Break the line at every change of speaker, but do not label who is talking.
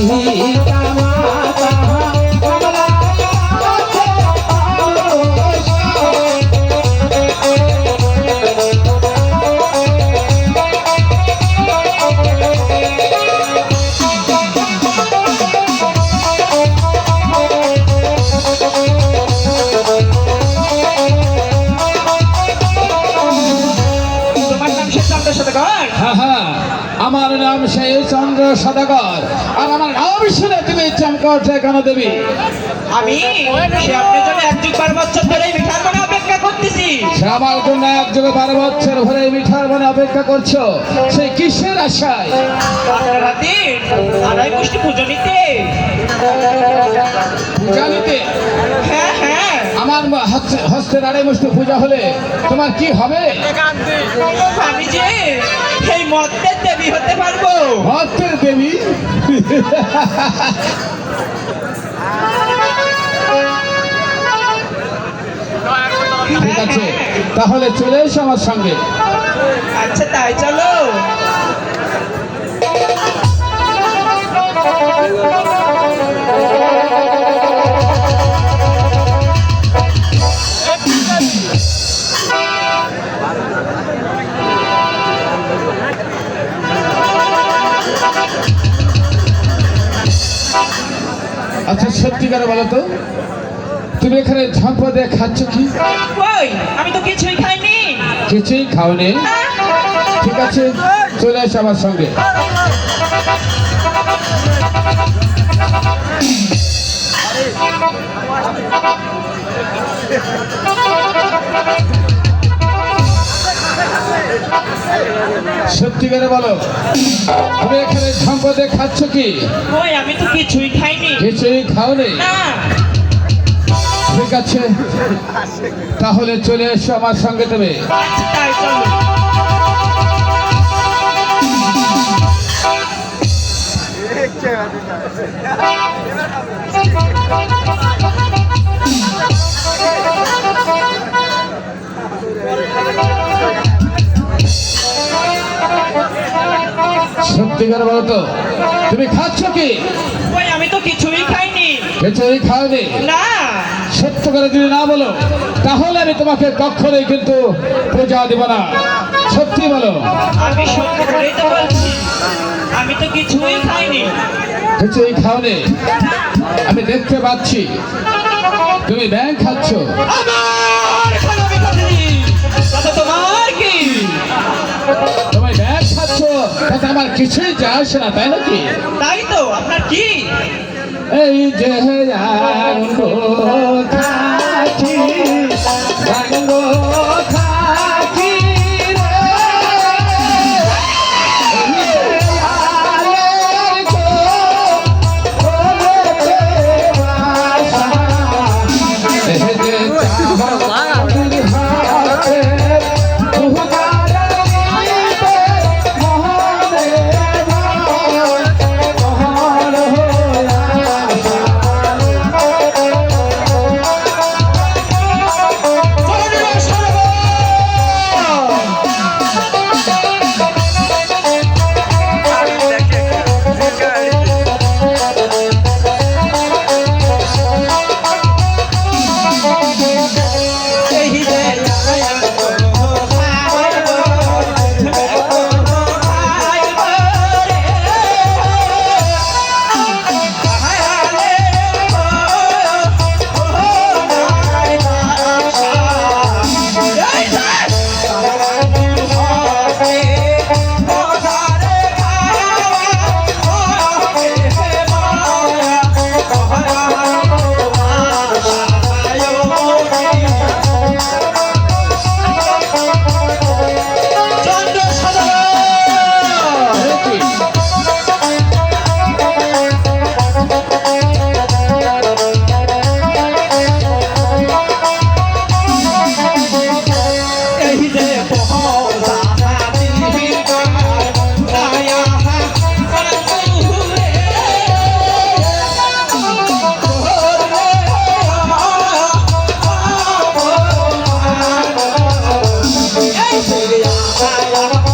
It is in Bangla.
পিতা মাতা আমার নাম সেই চন্দ্র সদাগর আর আমার নাম শুনে তুমি চমকা ওঠে কেন দেবী?
আমি সে আপনার জন্য 1 যুগ 12 বছর ধরে মিঠার মনে অপেক্ষা করতেছি।
সে আমার জন্য 1 যুগ 12 বছর ধরে মিঠার মনে অপেক্ষা করছো, সেই কিসের আশায়?
আপনার হাতে আড়াই মুষ্টি পুজো নিতে।
পূজা নিতে?
হ্যাঁ হ্যাঁ,
আমার হস্তের আড়াই মুষ্টি পূজা হলে তোমার কি হবে?
আমি যে এই মত্তের দেবী হতে পারবো।
মত্তের দেবী? ঠিক আছে, তাহলে চলে এসো আমার সঙ্গে।
আচ্ছা তাই চলো।
আচ্ছা সত্যি করে বলো তো, তুমি এখানে ঝম্পদে খাচ্ছ কি?
ওই আমি তো কিছুই খাইনি।
কিছুই খাওনি? ঠিক আছে, চলে এসো আমার সঙ্গে। সত্যি করে বলো, তুমি এখানে ঝম্পদে খাচ্ছ কি?
ওই আমি তো কিছুই খাইনি।
কিছুই খাওনি?
না।
ঠিক আছে, তাহলে চলে এসো আমার সঙ্গে তুমি।
আচ্ছা তাই চলো।
সত্যি করে বলো তো, তুমি খাচ্ছ কি?
ওই আমি তো কিছুই খাইনি।
কিছুই খাওনি?
না।
সত্য করে যদি না বলো তাহলে আমি তোমাকে কখনোই কিন্তু পূজা দেব না। সত্যি বলো।
আমি সত্য করেই তো বলছি, আমি তো কিছুই খাইনি।
কিছুই খাওনি? আমি দেখতে পাচ্ছি তুমি ব্যাং খাচ্ছ।
আমার খানামি খাচ্ছি, তাতে তোমার কি?
তুমি ব্যাং খাচ্ছ, তাতে আমার কিছুই যায় আসে না, তাই নাকি?
তাই তো, আপনার কি?
এই যে আঙ্গো খাচ্ছি, আঙ্গো খাচ্ছি রে,
Yeah.